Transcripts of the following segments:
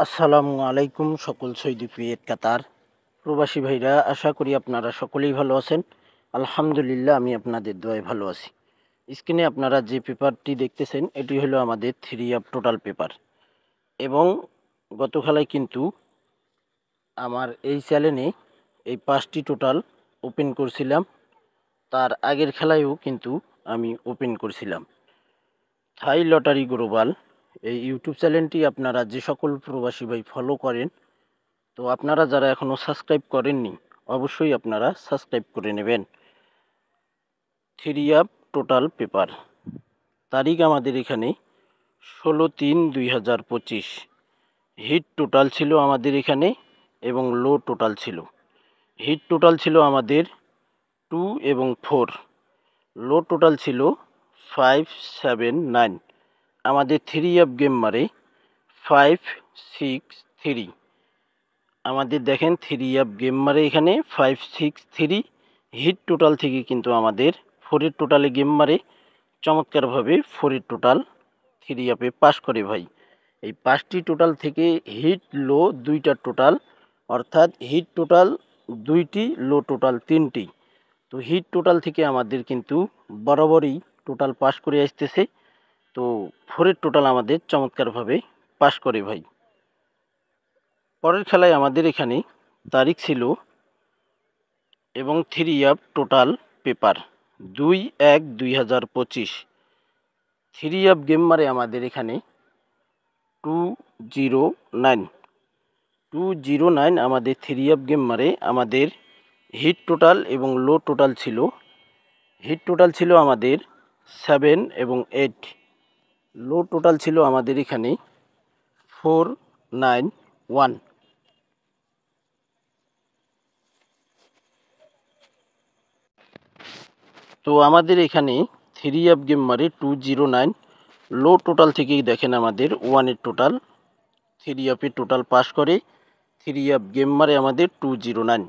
আসসালামু আলাইকুম সকল সৌদি কুয়েত কাতার প্রবাসী ভাইরা, আশা করি আপনারা সকলেই ভালো আছেন। আলহামদুলিল্লাহ, আমি আপনাদের দোয়ায় ভালো আছি। স্ক্রিনে আপনারা যে পেপারটি দেখতেছেন, এটি হলো আমাদের 3 টোটাল পেপার। এবং গত খেলায় কিন্তু আমার এই চ্যানেলে এই 5টি টোটাল ওপেন করছিলাম। তার আগের খেলায়ও কিন্তু আমি ওপেন করছিলাম। থাই লটারি গ্লোবাল এই ইউটিউব চ্যানেলটি আপনারা যে সকল প্রবাসী ভাই ফলো করেন, তো আপনারা যারা এখনও সাবস্ক্রাইব করেননি, অবশ্যই আপনারা সাবস্ক্রাইব করে নেবেন। 3 টোটাল পেপার, তারিখ আমাদের এখানে 16/3/2025। হিট টোটাল ছিল আমাদের এখানে এবং লো টোটাল ছিল। হিট টোটাল ছিল আমাদের 2 এবং 4, লো টোটাল ছিল 5, 7, 9। আমাদের 3 গেম মারে 5, 6, 3। আমাদের দেখেন 3 গেম মারে এখানে 5, 6, 3। হিট টোটাল থেকে কিন্তু আমাদের 4-এর টোটালে গেম মারে চমৎকারভাবে 4-এর টোটাল 3 পাস করে ভাই। এই 5টি টোটাল থেকে হিট লো 2টা টোটাল, অর্থাৎ হিট টোটাল 2টি, লো টোটাল 3টি। তো হিট টোটাল থেকে আমাদের কিন্তু বরাবরই টোটাল পাস করে আসতেছে। তো 4-এর টোটাল আমাদের চমৎকারভাবে পাস করে ভাই। পরের খেলায় আমাদের এখানে তারিখ ছিল এবং 3 টোটাল পেপার 2/1/2025। 3 গেম মারে আমাদের এখানে 209। 209 আমাদের 3 গেম মারে। আমাদের হিট টোটাল এবং লো টোটাল ছিল। হিট টোটাল ছিল আমাদের 7 এবং 8। লো টোটাল ছিল আমাদের এখানে 4, 9, 1। তো আমাদের এখানে 3 গেম মারে 209। লো টোটাল থেকেই দেখেন আমাদের 1-এর টোটাল 3 টোটাল পাস করে। 3 গেম মারে আমাদের 209।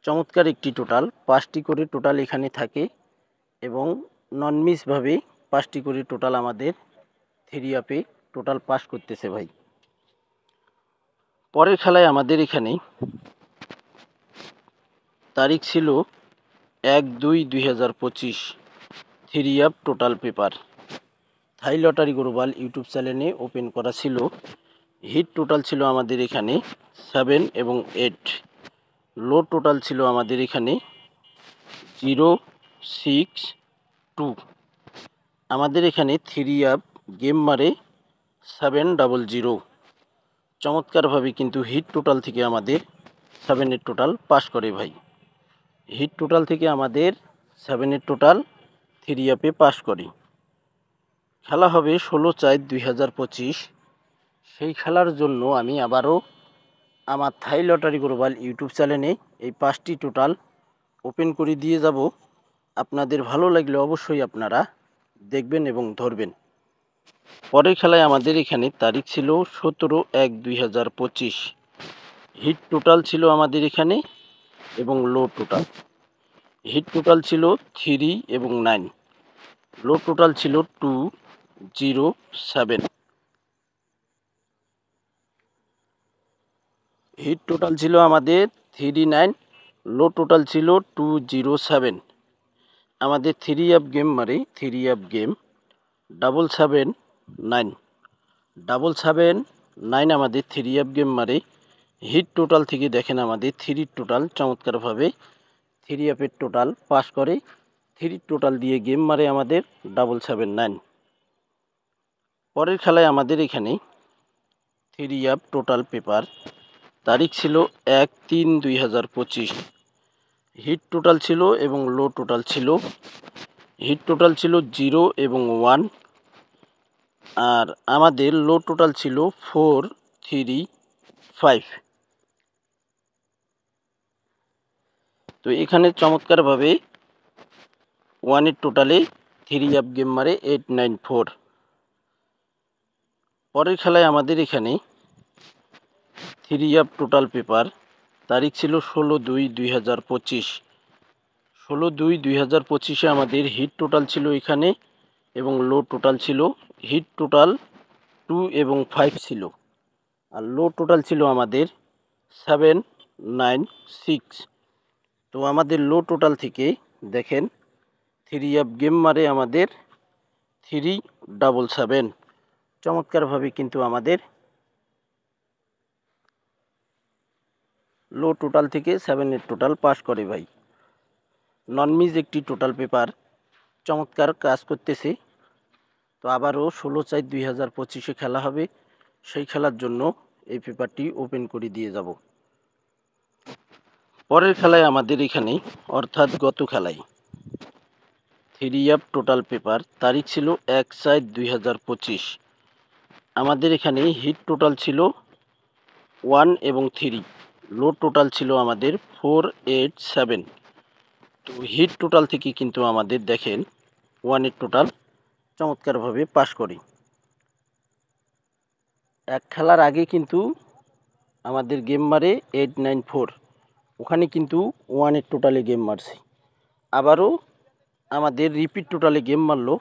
চমৎকার একটি টোটাল, 5টি করে টোটাল এখানে থাকে এবং নন মিসভাবে 5টি করে টোটাল আমাদের 3 টোটাল পাস করতেছে ভাই। পরের খেলায় আমাদের এখানে তারিখ ছিল 1/2/2025। 3 টোটাল পেপার থাই লটারি গ্লোবাল ইউটিউব চ্যানেলে ওপেন করা ছিল। হিট টোটাল ছিল আমাদের এখানে 7 এবং 8। লো টোটাল ছিল আমাদের এখানে 0, 6, 2। আমাদের এখানে 3 গেম মারে 700। চমৎকারভাবে কিন্তু হিট টোটাল থেকে আমাদের 7-এর টোটাল পাস করে ভাই। হিট টোটাল থেকে আমাদের 7-এর টোটাল 3 পাস করে। খেলা হবে 16/4/2025। সেই খেলার জন্য আমি আবারও আমার থাই লটারি গ্লোবাল ইউটিউব চ্যানেলে এই 5টি টোটাল ওপেন করে দিয়ে যাব। আপনাদের ভালো লাগলে অবশ্যই আপনারা দেখবেন এবং ধরবেন। পরের খেলায় আমাদের এখানে তারিখ ছিল 17/1/2025। হিট টোটাল ছিল আমাদের এখানে এবং লো টোটাল। হিট টোটাল ছিল 3 এবং 9। লো টোটাল ছিল 207। হিট টোটাল ছিল আমাদের 39। লো টোটাল ছিল 207। আমাদের 3 গেম মারে 3 গেম 779। 779 আমাদের 3 গেম মারে। হিট টোটাল থেকে দেখেন আমাদের 3 টোটাল চমৎকারভাবে 3 টোটাল পাস করে। 3 টোটাল দিয়ে গেম মারে আমাদের 779। পরের খেলায় আমাদের এখানে 3 টোটাল পেপার তারিখ ছিল 1/3/2025। হিট টোটাল ছিল এবং লো টোটাল ছিল। হিট টোটাল ছিল 0 এবং 1, আর আমাদের লো টোটাল ছিল 4, 3, 5। তো এখানে চমৎকারভাবে 1-এর টোটালে 3 গেম মারে 894। পরের খেলায় আমাদের এখানে 3 টোটাল পেপার তারিখ ছিল 16/2/2025। 16/2/2025-এ আমাদের হিট টোটাল ছিল এখানে এবং লো টোটাল ছিল। হিট টোটাল 2 এবং 5 ছিল। আর লো টোটাল ছিল আমাদের 796। তো আমাদের লো টোটাল থেকে দেখেন 3 গেম মারে আমাদের 377। চমৎকারভাবে কিন্তু আমাদের লো টোটাল থেকে 7 টোটাল পাস করে ভাই। নন মিস একটি টোটাল পেপার, চমৎকার কাজ করতেছে। তো আবারও 16/4/2025 খেলা হবে, সেই খেলার জন্য এই পেপারটি ওপেন করে দিয়ে যাব। পরের খেলায় আমাদের এখানে অর্থাৎ গত খেলায় 3 টোটাল পেপার, তারিখ ছিল 1/4/2025। আমাদের এখানে হিট টোটাল ছিল 1 এবং 3, লো টোটাল ছিল আমাদের 487। তো হিট টোটাল থেকে কিন্তু আমাদের দেখেন 1 টোটাল চমৎকারভাবে পাস করি। এক খেলার আগে কিন্তু আমাদের গেম মারে 894, ওখানে কিন্তু 1 টোটালে গেম মারছি। আবারও আমাদের রিপিট টোটালে গেম মারলো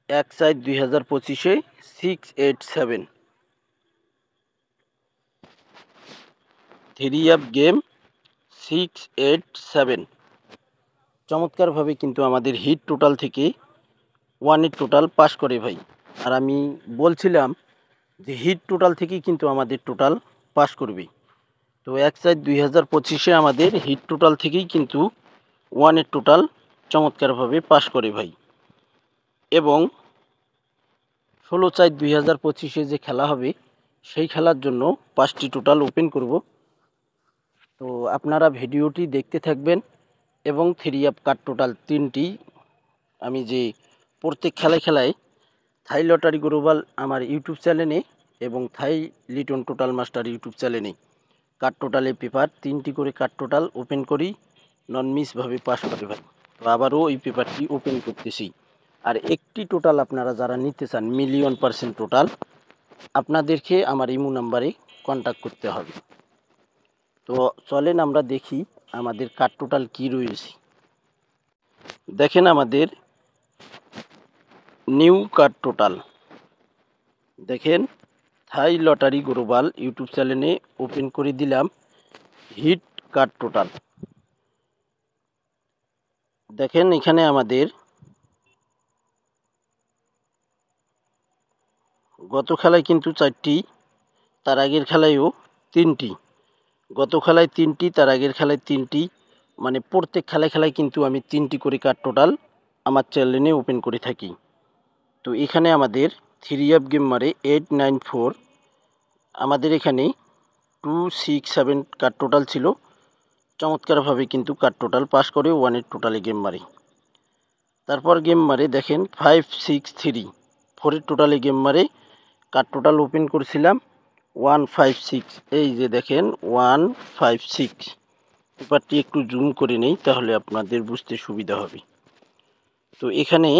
1/4/2025 687। 3 গেম 687, চমৎকারভাবে কিন্তু আমাদের হিট টোটাল থেকে 1 টোটাল পাস করে ভাই। আর আমি বলছিলাম যে হিট টোটাল থেকেই কিন্তু আমাদের টোটাল পাস করবে। তো 1/4/2025 আমাদের হিট টোটাল থেকেই কিন্তু 1 টোটাল চমৎকারভাবে পাস করে ভাই। এবং 16/4/2025 যে খেলা হবে, সেই খেলার জন্য 5টি টোটাল ওপেন করব। তো আপনারা ভিডিওটি দেখতে থাকবেন এবং 3 কার্ড টোটাল 3টি আমি যে প্রত্যেক খেলায় থাই লটারি গ্লোবাল আমার ইউটিউব চ্যানেলে এবং থাই লিটন টোটাল মাস্টার ইউটিউব চ্যানেলে কার্ড টোটালে পেপার 3টি করে কার্ড টোটাল ওপেন করি, নন মিসভাবে পাস করে ভাই। তো আবারও এই পেপারটি ওপেন করতেছি। আর একটি টোটাল আপনারা যারা নিতে চান মিলিয়ন% টোটাল, আপনাদেরকে আমার ইমো নাম্বারে কন্ট্যাক্ট করতে হবে। তো চলেন আমরা দেখি আমাদের কার্ড টোটাল কী রয়েছে। দেখেন আমাদের নিউ কার্ড টোটাল, দেখেন থাই লটারি গ্লোবাল ইউটিউব চ্যানেলে ওপেন করে দিলাম হিট কার্ড টোটাল। দেখেন এখানে আমাদের গত খেলায় কিন্তু 4টি, তার আগের খেলায়ও 3টি। গত খেলায় 3টি, তার আগের খেলায় 3টি, মানে প্রত্যেক খেলায় কিন্তু আমি 3টি করে কার্ড টোটাল আমার চ্যানেলে ওপেন করে থাকি। তো এখানে আমাদের 3 গেম মারে 894, আমাদের এখানে 267 কার্ড টোটাল ছিল। চমৎকারভাবে কিন্তু কার্ড টোটাল পাস করে 1 টোটালে গেম মারে। তারপর গেম মারে দেখেন 563, 4 টোটালে গেম মারে। কার্ড টোটাল ওপেন করেছিলাম 156, এই যে দেখেন 156। পেপারটি একটু জুম করে নেই, তাহলে আপনাদের বুঝতে সুবিধা হবে। তো এখানে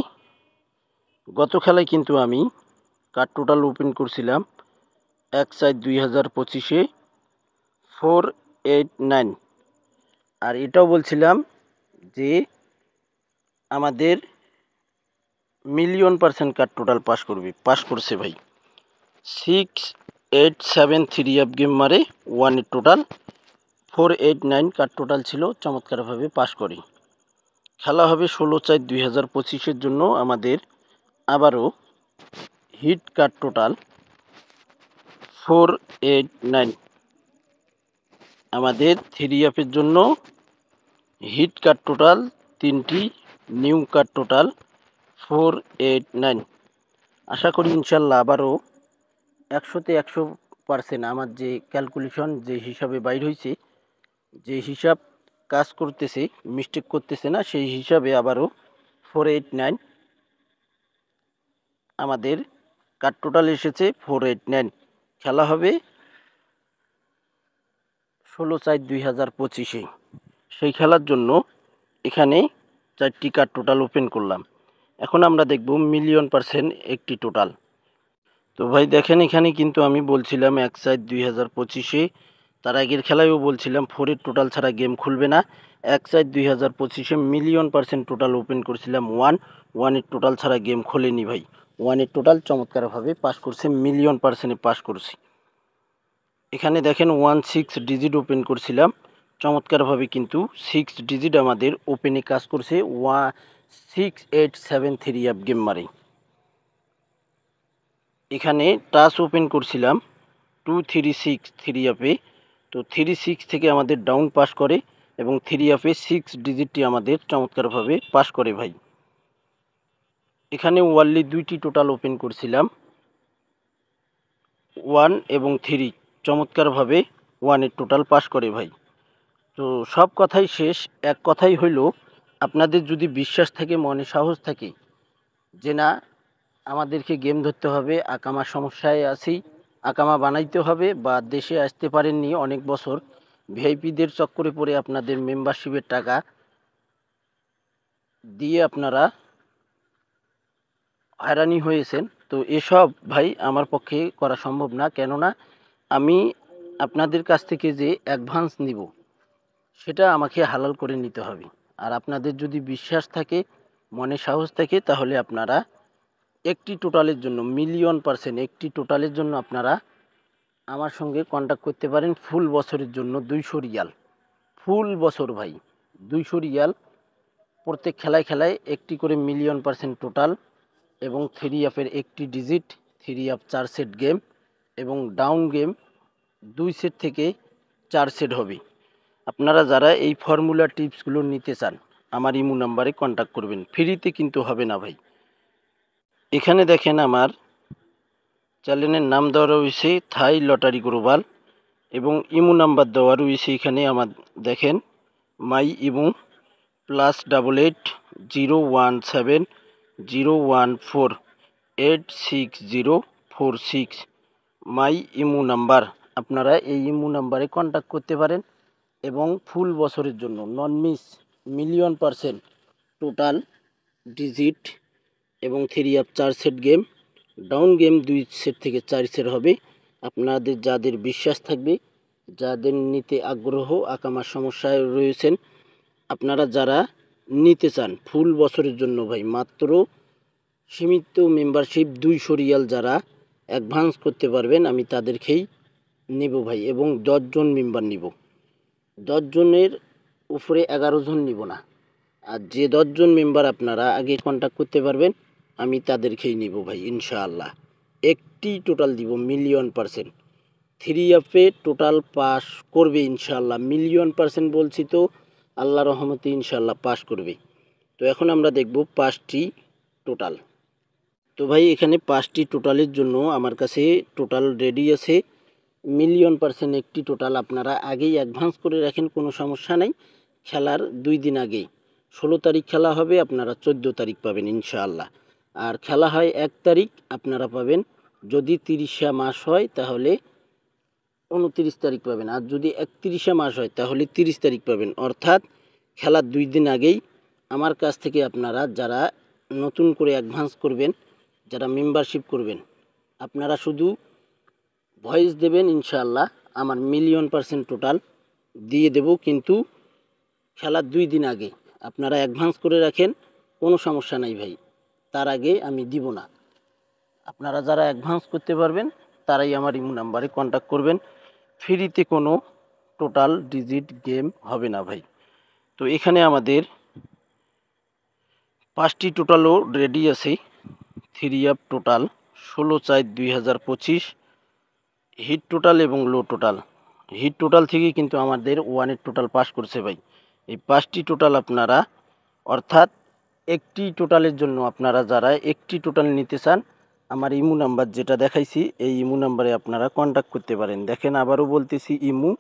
গত খেলায় কিন্তু আমি কার্ড টোটাল ওপেন করছিলাম 1/4/2025 489। আর এটাও বলছিলাম যে আমাদের মিলিয়ন% কার্ড টোটাল পাস করবে, পাস করছে ভাই। 687 3 গেম মারে 1 টোটাল 489 কার্ড টোটাল ছিল, চমৎকারভাবে পাস করি। খেলা হবে 16/4/2025 জন্য আমাদের আবারও হিট কার্ড টোটাল 489। আমাদের 3 জন্য হিট কার্ড টোটাল 3টি, নিউ কার্ড টোটাল 489। আশা করি ইনশাল্লাহ আবারও 100তে 100% আমার যে ক্যালকুলেশন যে হিসাবে বাইর হয়েছে, যে হিসাব কাজ করতেছে, মিস্টেক করতেছে না, সেই হিসাবে আবারও 489 আমাদের কার্ড টোটাল এসেছে 489। খেলা হবে 16/4/2025। সেই খেলার জন্য এখানে 4টি কার্ড টোটাল ওপেন করলাম। এখন আমরা দেখব মিলিয়ন% একটি টোটাল। তো ভাই দেখেন এখানে কিন্তু আমি বলছিলাম 1/4/2025, তার আগের খেলায়ও বলছিলাম 4 টোটাল ছাড়া গেম খুলবে না। 1/4/2025 মিলিয়ন% টোটাল ওপেন করছিলাম 1 টোটাল ছাড়া গেম খোলেনি ভাই। ওয়ানের টোটাল চমৎকারভাবে পাস করছে, মিলিয়ন% পাস করছি। এখানে দেখেন 16 ডিজিট ওপেন করছিলাম, চমৎকারভাবে কিন্তু 6 ডিজিট আমাদের ওপেনে কাজ করছে 6873 অ্যাপ গেম মারে। এখানে টাচ ওপেন করছিলাম 2363 অ্যাপে, তো 36 থেকে আমাদের ডাউন পাস করে এবং 3 অ্যাপে 6 ডিজিটটি আমাদের চমৎকারভাবে পাস করে ভাই। এখানে ওয়ানলি 2টি টোটাল ওপেন করছিলাম 1 এবং 3, চমৎকারভাবে 1-এর টোটাল পাস করে ভাই। তো সব কথাই শেষ, এক কথাই হইল আপনাদের যদি বিশ্বাস থাকে, মনে সাহস থাকে যে না আমাদেরকে গেম ধরতে হবে, আকামা সমস্যায় আছি, আকামা বানাইতে হবে, বা দেশে আসতে পারেননি অনেক বছর, ভিআইপিদের চক্করে পড়ে আপনাদের মেম্বারশিপের টাকা দিয়ে আপনারা হয়রানি হয়েছেন, তো এসব ভাই আমার পক্ষে করা সম্ভব না। কেননা আমি আপনাদের কাছ থেকে যে অ্যাডভান্স নিব সেটা আমাকে হালাল করে নিতে হবে। আর আপনাদের যদি বিশ্বাস থাকে, মনে সাহস থাকে, তাহলে আপনারা একটি টোটালের জন্য মিলিয়ন% একটি টোটালের জন্য আপনারা আমার সঙ্গে কন্ট্যাক্ট করতে পারেন। ফুল বছরের জন্য 200 রিয়াল, ফুল বছর ভাই 200 রিয়াল, প্রত্যেক খেলায় খেলায় একটি করে মিলিয়ন% টোটাল এবং 3 অ্যাপের একটি ডিজিট, 3 অ্যাপ 4 সেট গেম এবং ডাউন গেম 2 সেট থেকে 4 সেট হবে। আপনারা যারা এই ফর্মুলা টিপসগুলো নিতে চান আমার ইমো নাম্বারে কন্ট্যাক্ট করবেন, ফ্রিতে কিন্তু হবে না ভাই। এখানে দেখেন আমার চ্যানেলের নাম দেওয়া রয়েছে থাই লটারি গ্লোবাল এবং ইমো নাম্বার দেওয়া রয়েছে এখানে আমার, দেখেন মাই ইমো +88014860046 মাই ইমো নাম্বার। আপনারা এই ইমো নাম্বারে কন্ট্যাক্ট করতে পারেন এবং ফুল বছরের জন্য নন মিস মিলিয়ন% টোটাল ডিজিট এবং 3 app 4 set game, down game 2 set থেকে 4 সেট হবে। আপনাদের যাদের বিশ্বাস থাকবে, যাদের নিতে আগ্রহ, আকামার সমস্যায় রয়েছেন, আপনারা যারা নিতে চান ফুল বছরের জন্য ভাই, মাত্র সীমিত মেম্বারশিপ 200 রিয়াল যারা অ্যাডভান্স করতে পারবেন আমি তাদেরকেই নেব ভাই, এবং 10 জন মেম্বার নিব, 10 জনের উপরে 11 জন নিব না। আর যে 10 জন মেম্বার আপনারা আগে কন্ট্যাক্ট করতে পারবেন আমি তাদেরকেই নিব ভাই ইনশাআল্লাহ। একটি টোটাল দিব মিলিয়ন%, 3 অ্যাপে টোটাল পাস করবে ইনশাআল্লাহ, মিলিয়ন% বলছি তো, আল্লাহ রহমতে ইনশাআল্লাহ পাস করবে। তো এখন আমরা দেখব 5টি টোটাল। তো ভাই এখানে 5টি টোটালের জন্য আমার কাছে টোটাল রেডি আছে, মিলিয়ন% একটি টোটাল আপনারা আগেই অ্যাডভান্স করে রাখেন, কোনো সমস্যা নেই। খেলার 2 দিন আগেই 16 তারিখ খেলা হবে, আপনারা 14 তারিখ পাবেন ইনশাআল্লাহ। আর খেলা হয় 1 তারিখ, আপনারা পাবেন যদি 30 মাস হয় তাহলে 29 তারিখ পাবেন, আর যদি 31 মাস হয় তাহলে 30 তারিখ পাবেন। অর্থাৎ খেলার 2 দিন আগেই আমার কাছ থেকে আপনারা যারা নতুন করে অ্যাডভান্স করবেন, যারা মেম্বারশিপ করবেন, আপনারা শুধু ভয়েস দেবেন, ইনশাআল্লাহ আমার মিলিয়ন% টোটাল দিয়ে দেব। কিন্তু খেলার 2 দিন আগে আপনারা অ্যাডভান্স করে রাখেন, কোনো সমস্যা নাই ভাই, তার আগে আমি দিব না। আপনারা যারা অ্যাডভান্স করতে পারবেন তারাই আমার ইমো নাম্বারে কন্ট্যাক্ট করবেন, ফ্রিতে কোনো টোটাল ডিজিট গেম হবে না ভাই। তো এখানে আমাদের 5টি টোটালও রেডি আছে, 3 অ্যাপ টোটাল 16/4/2025, হিট টোটাল এবং লো টোটাল। হিট টোটাল থেকে কিন্তু আমাদের 1-এর টোটাল পাস করছে ভাই। এই 5টি টোটাল আপনারা, অর্থাৎ একটি টোটালের জন্য আপনারা যারা একটি টোটাল নিতে চান আমার ইমো নাম্বার যেটা দেখাইছি এই ইমো নাম্বারে আপনারা কন্ট্যাক্ট করতে পারেন। দেখেন আবারও বলতেছি, ইমো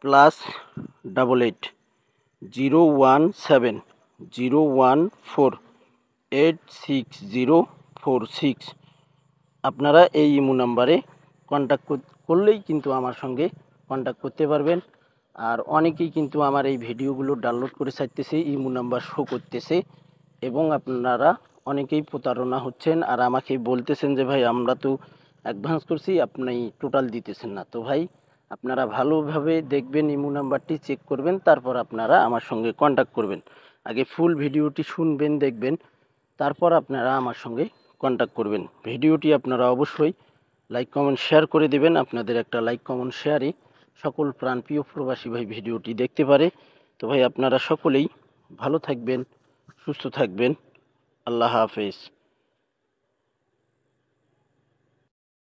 +88014860046। আপনারা এই ইমো নাম্বারে কন্ট্যাক্ট করলেই কিন্তু আমার সঙ্গে কন্ট্যাক্ট করতে পারবেন। আর অনেকেই কিন্তু আমার এই ভিডিওগুলো ডাউনলোড করে ছাড়তেছে, ইমো নাম্বার শো করতেছে, এবং আপনারা অনেকেই প্রতারণা হচ্ছেন আর আমাকে বলতেছেন যে ভাই আমরা তো অ্যাডভান্স করছি, আপনি টোটাল দিতেছেন না। তো ভাই আপনারা ভালোভাবে দেখবেন, ইমো নাম্বারটি চেক করবেন, তারপর আপনারা আমার সঙ্গে কন্ট্যাক্ট করবেন। আগে ফুল ভিডিওটি শুনবেন, দেখবেন, তারপর আপনারা আমার সঙ্গে কন্ট্যাক্ট করবেন। ভিডিওটি আপনারা অবশ্যই লাইক কমেন্ট শেয়ার করে দেবেন। আপনাদের একটা লাইক কমেন্ট শেয়ারে সকল প্রাণপ্রিয় প্রবাসী ভাই ভিডিওটি দেখতে পারে। তো ভাই আপনারা সকলেই ভালো থাকবেন, সুস্থ থাকবেন। আল্লাহ হাফেজ।